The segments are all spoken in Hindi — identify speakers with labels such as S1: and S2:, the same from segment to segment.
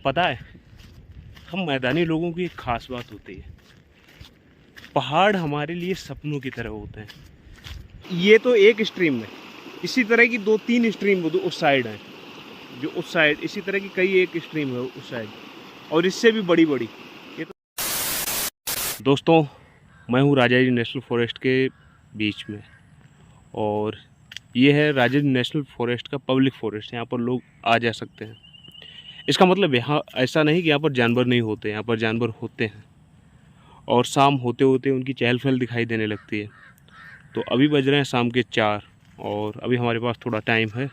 S1: पता है, हम मैदानी लोगों की एक ख़ास बात होती है, पहाड़ हमारे लिए सपनों की तरह होते हैं। ये तो एक स्ट्रीम में, इसी तरह की 2-3 स्ट्रीम उस साइड है, जो उस साइड इसी तरह की कई एक स्ट्रीम है उस साइड, और इससे भी बड़ी बड़ी। ये तो दोस्तों, मैं हूँ राजा जी नेशनल फॉरेस्ट के बीच में, और ये है राजा जी नेशनल फॉरेस्ट का पब्लिक फॉरेस्ट। यहाँ पर लोग आ जा सकते हैं। इसका मतलब यहाँ ऐसा नहीं कि यहाँ पर जानवर नहीं होते, यहाँ पर जानवर होते हैं, और शाम होते होते उनकी चहल पहल दिखाई देने लगती है। तो अभी बज रहे हैं शाम के 4, और अभी हमारे पास थोड़ा टाइम है,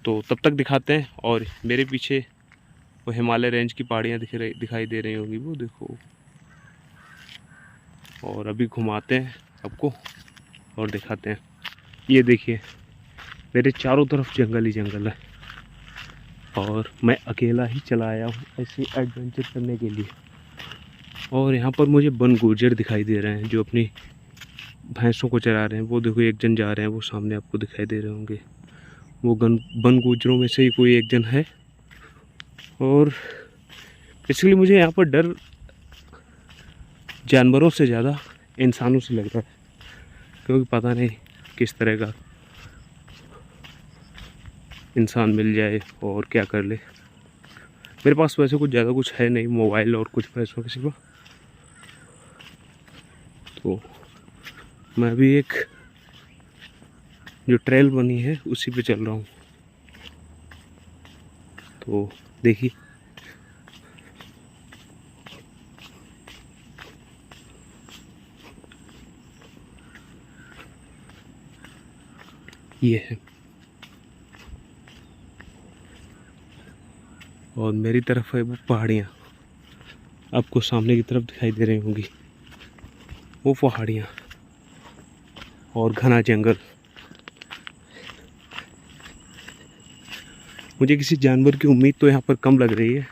S1: तो तब तक दिखाते हैं। और मेरे पीछे वो हिमालय रेंज की पहाड़ियाँ दिखाई दे रही होंगी, वो देखो। और अभी घुमाते हैं आपको और दिखाते हैं। ये देखिए, मेरे चारों तरफ जंगल ही जंगल है, और मैं अकेला ही चला आया हूँ ऐसे एडवेंचर करने के लिए। और यहाँ पर मुझे वन गुर्जर दिखाई दे रहे हैं जो अपनी भैंसों को चरा रहे हैं। वो देखो, एक जन जा रहे हैं, वो सामने आपको दिखाई दे रहे होंगे। वो वन गुर्जरों में से ही कोई एक जन है। और इसलिए मुझे यहाँ पर डर जानवरों से ज़्यादा इंसानों से लग रहा है, क्योंकि पता नहीं किस तरह का इंसान मिल जाए और क्या कर ले। मेरे पास वैसे कुछ ज़्यादा कुछ है नहीं, मोबाइल और कुछ पैसों के सिवा। तो मैं भी एक जो ट्रेल बनी है उसी पे चल रहा हूँ। तो देखिए, ये है, और मेरी तरफ है वो पहाड़ियाँ, आपको सामने की तरफ दिखाई दे रही होंगी वो पहाड़ियाँ और घना जंगल। मुझे किसी जानवर की उम्मीद तो यहाँ पर कम लग रही है,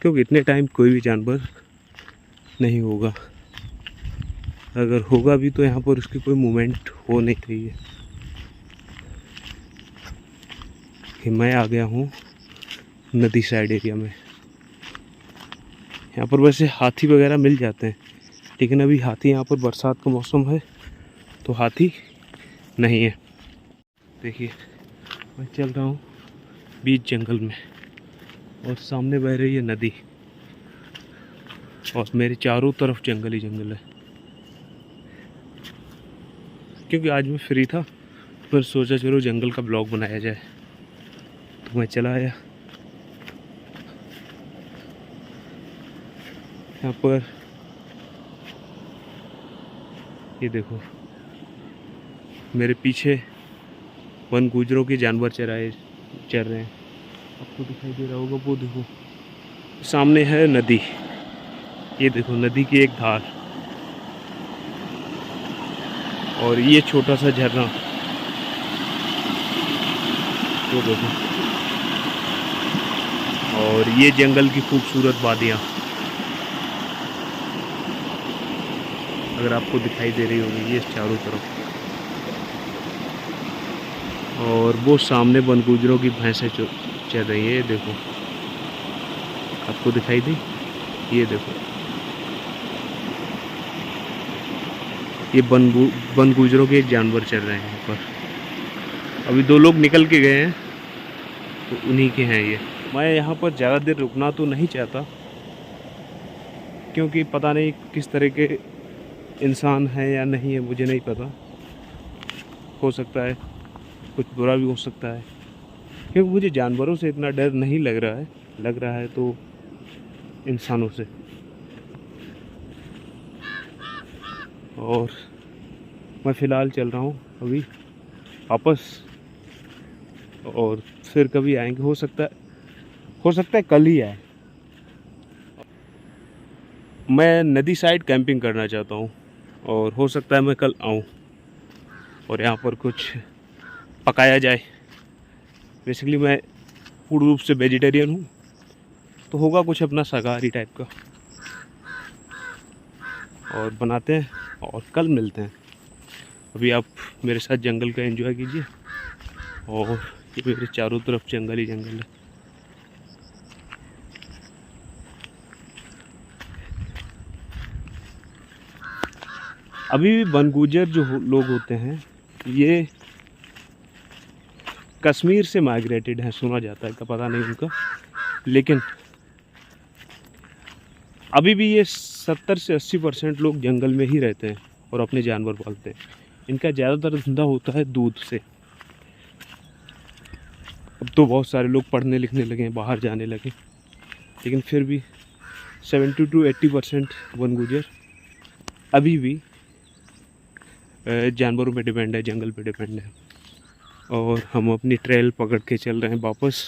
S1: क्योंकि इतने टाइम कोई भी जानवर नहीं होगा। अगर होगा भी तो यहाँ पर उसकी कोई मूवमेंट हो नहीं रही है। कि मैं आ गया हूँ नदी साइड एरिया में। यहाँ पर वैसे हाथी वगैरह मिल जाते हैं, लेकिन अभी हाथी, यहाँ पर बरसात का मौसम है तो हाथी नहीं है। देखिए, मैं चल रहा हूँ बीच जंगल में, और सामने बह रही है नदी, और मेरे चारों तरफ जंगल ही जंगल है। क्योंकि आज मैं फ्री था, फिर सोचा चलो जंगल का ब्लॉग बनाया जाए, तो मैं चला आया। यहाँ पर ये देखो, मेरे पीछे वन गुर्जरों के जानवर चर रहे हैं, आपको दिखाई दे रहा होगा। वो देखो, सामने है नदी, ये देखो नदी की एक धार, और ये छोटा सा झरना, वो देखो, और ये जंगल की खूबसूरत वादियाँ अगर आपको दिखाई दे रही होगी, ये चारों तरफ। और वो सामने वन गुर्जरों की भैंसें चल रही है, ये देखो, आपको दिखाई दी, ये देखो, ये वन गुर्जरों के जानवर चल रहे हैं यहाँ पर। अभी 2 लोग निकल के गए हैं, तो उन्हीं के हैं ये। मैं यहाँ पर ज़्यादा देर रुकना तो नहीं चाहता, क्योंकि पता नहीं किस तरह के इंसान है या नहीं है, मुझे नहीं पता। हो सकता है कुछ बुरा भी हो सकता है, क्योंकि मुझे जानवरों से इतना डर नहीं लग रहा है तो इंसानों से। और मैं फ़िलहाल चल रहा हूँ अभी वापस, और फिर कभी आएंगे। हो सकता है कल ही आए। मैं नदी साइड कैंपिंग करना चाहता हूँ, और हो सकता है मैं कल आऊँ और यहाँ पर कुछ पकाया जाए। बेसिकली मैं पूर्ण रूप से वेजिटेरियन हूँ, तो होगा कुछ अपना शाकाहारी टाइप का, और बनाते हैं और कल मिलते हैं। अभी आप मेरे साथ जंगल का एंजॉय कीजिए, और ये मेरे चारों तरफ जंगल ही जंगल है। अभी भी बनगुजर जो लोग होते हैं ये कश्मीर से माइग्रेटेड हैं, सुना जाता है, का पता नहीं उनका, लेकिन अभी भी ये 70 से 80% लोग जंगल में ही रहते हैं और अपने जानवर पालते हैं। इनका ज़्यादातर धंधा होता है दूध से। अब तो बहुत सारे लोग पढ़ने लिखने लगे हैं, बाहर जाने लगे, लेकिन फिर भी 70 to 80% बनगुजर अभी भी जानवरों पे डिपेंड है, जंगल पे डिपेंड है। और हम अपनी ट्रेल पकड़ के चल रहे हैं वापस।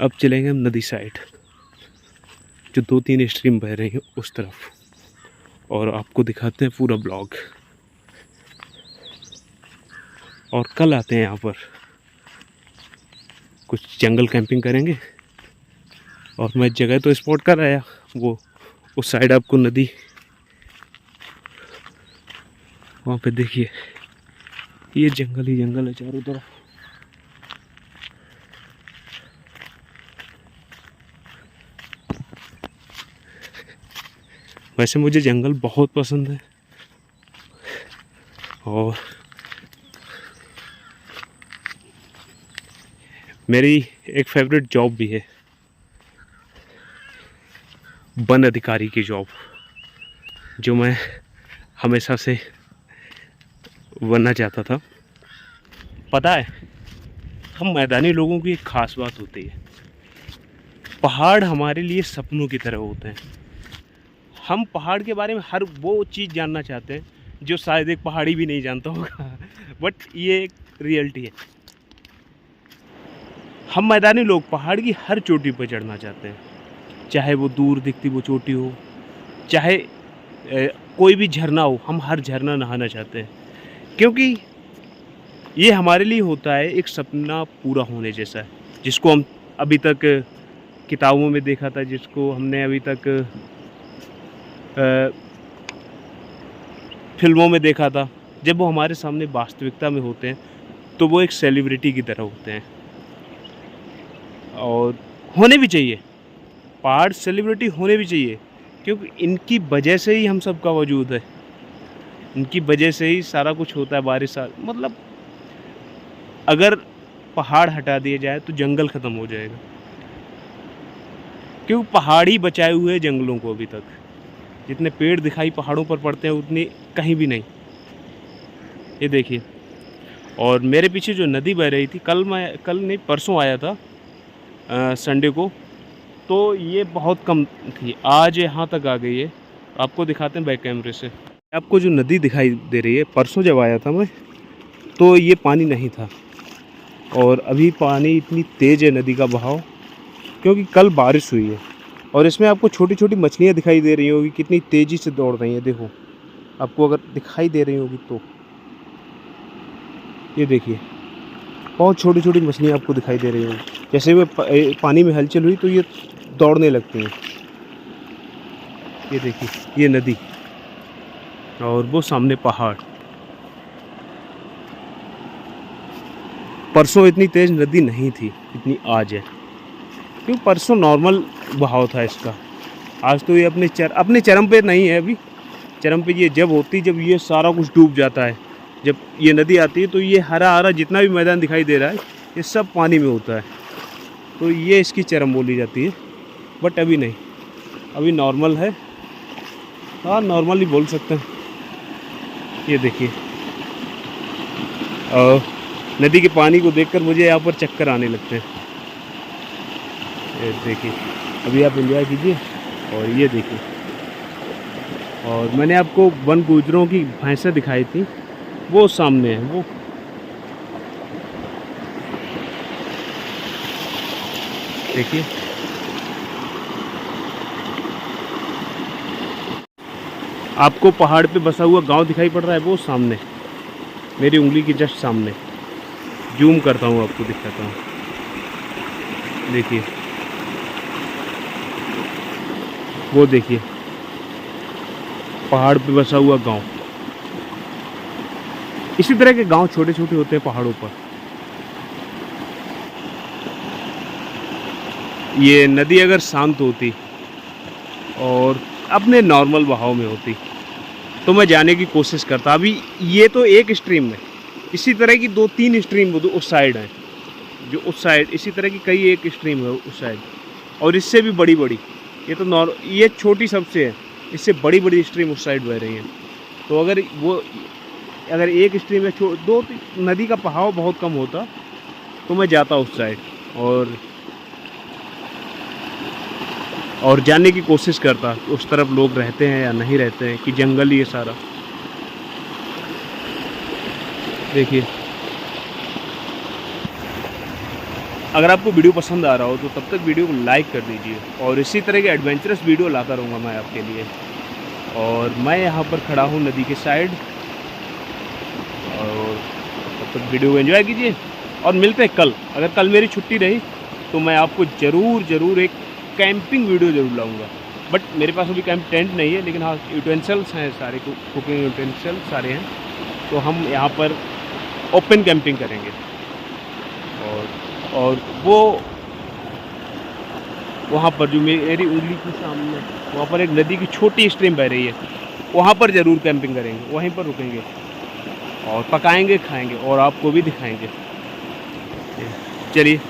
S1: अब चलेंगे हम नदी साइड, जो 2-3 स्ट्रीम बह रही हैं उस तरफ, और आपको दिखाते हैं पूरा ब्लॉग। और कल आते हैं यहाँ पर, कुछ जंगल कैंपिंग करेंगे। और मैं जगह तो स्पॉट कर आया, वो उस साइड आपको नदी, वहाँ पे देखिए ये जंगल ही जंगल है चारों तरफ। वैसे मुझे जंगल बहुत पसंद है और मेरी एक फेवरेट जॉब भी है, वन अधिकारी की जॉब, जो मैं हमेशा से बनना चाहता था। पता है, हम मैदानी लोगों की एक ख़ास बात होती है, पहाड़ हमारे लिए सपनों की तरह होते हैं। हम पहाड़ के बारे में हर वो चीज़ जानना चाहते हैं जो शायद एक पहाड़ी भी नहीं जानता होगा, बट ये एक रियलिटी है। हम मैदानी लोग पहाड़ की हर चोटी पर चढ़ना चाहते हैं, चाहे वो दूर दिखती वो चोटी हो, चाहे कोई भी झरना हो, हम हर झरना नहाना चाहते हैं, क्योंकि ये हमारे लिए होता है एक सपना पूरा होने जैसा है, जिसको हम अभी तक किताबों में देखा था, जिसको हमने अभी तक फिल्मों में देखा था। जब वो हमारे सामने वास्तविकता में होते हैं तो वो एक सेलिब्रिटी की तरह होते हैं, और होने भी चाहिए। पहाड़ सेलिब्रिटी होने भी चाहिए, क्योंकि इनकी वजह से ही हम सब का वजूद है, इनकी वजह से ही सारा कुछ होता है। बारिश मतलब अगर पहाड़ हटा दिए जाए तो जंगल ख़त्म हो जाएगा, क्योंकि पहाड़ ही बचाए हुए हैं जंगलों को। अभी तक जितने पेड़ दिखाई पहाड़ों पर पड़ते हैं उतने कहीं भी नहीं। ये देखिए, और मेरे पीछे जो नदी बह रही थी, कल नहीं परसों आया था संडे को, तो ये बहुत कम थी, आज यहाँ तक आ गई है। आपको दिखाते हैं बैक कैमरे से। आपको जो नदी दिखाई दे रही है, परसों जब आया था मैं तो ये पानी नहीं था, और अभी पानी इतनी तेज़ है नदी का बहाव, क्योंकि कल बारिश हुई है। और इसमें आपको छोटी छोटी मछलियाँ दिखाई दे रही होगी, कितनी तेज़ी से दौड़ रही हैं। देखो, आपको अगर दिखाई दे रही होगी तो ये देखिए, बहुत छोटी छोटी मछलियाँ आपको दिखाई दे रही होंगी। जैसे वे पानी में हलचल हुई तो ये दौड़ने लगती हैं। ये देखिए, ये नदी और वो सामने पहाड़। परसों इतनी तेज़ नदी नहीं थी इतनी आज है, क्योंकि परसों नॉर्मल बहाव था इसका। आज तो ये अपने चरम पे नहीं है। अभी चरम पे ये जब होती, जब ये सारा कुछ डूब जाता है, जब ये नदी आती है तो ये हरा हरा जितना भी मैदान दिखाई दे रहा है ये सब पानी में होता है, तो ये इसकी चरम बोली जाती है। बट अभी नहीं, अभी नॉर्मल है। हाँ, नॉर्मल ही बोल सकते हैं। ये देखिए, नदी के पानी को देखकर मुझे यहाँ पर चक्कर आने लगते हैं। ये देखिए, अभी आप एंजॉय कीजिए। और ये देखिए, और मैंने आपको वन गुजरों की भैंसें दिखाई थी, वो सामने है। वो देखिए, आपको पहाड़ पे बसा हुआ गांव दिखाई पड़ रहा है, वो सामने मेरी उंगली के जस्ट सामने। जूम करता हूँ, आपको दिखाता हूँ। देखिए, वो देखिए, पहाड़ पे बसा हुआ गांव। इसी तरह के गांव छोटे छोटे होते हैं पहाड़ों पर। ये नदी अगर शांत होती और अपने नॉर्मल बहाव में होती, तो मैं जाने की कोशिश करता। अभी ये तो एक स्ट्रीम है, इसी तरह की 2-3 स्ट्रीम उस साइड हैं, जो उस साइड इसी तरह की कई एक स्ट्रीम है उस साइड, और इससे भी बड़ी बड़ी। ये तो ये छोटी सबसे है, इससे बड़ी बड़ी स्ट्रीम उस साइड बह रही हैं। तो अगर एक स्ट्रीम में दो नदी का बहाव बहुत कम होता तो मैं जाता उस साइड और जानने की कोशिश करता उस तरफ लोग रहते हैं या नहीं रहते हैं, कि जंगल ही है सारा। देखिए, अगर आपको वीडियो पसंद आ रहा हो तो तब तक वीडियो को लाइक कर दीजिए, और इसी तरह के एडवेंचरस वीडियो लाता रहूँगा मैं आपके लिए। और मैं यहाँ पर खड़ा हूँ नदी के साइड, और तब तक वीडियो को एंजॉय कीजिए और मिलते हैं कल। अगर कल मेरी छुट्टी रही तो मैं आपको ज़रूर एक कैंपिंग वीडियो ज़रूर लाऊंगा। बट मेरे पास अभी कैंप टेंट नहीं है, लेकिन हाँ यूटेंसिल्स हैं सारे, कुकिंग यूटेंसिल्स सारे हैं, तो हम यहाँ पर ओपन कैंपिंग करेंगे। और वो वहाँ पर जो मेरी उंगली के सामने वहाँ पर एक नदी की छोटी स्ट्रीम बह रही है, वहाँ पर ज़रूर कैंपिंग करेंगे, वहीं पर रुकेंगे और पकाएंगे, खाएंगे और आपको भी दिखाएंगे। चलिए।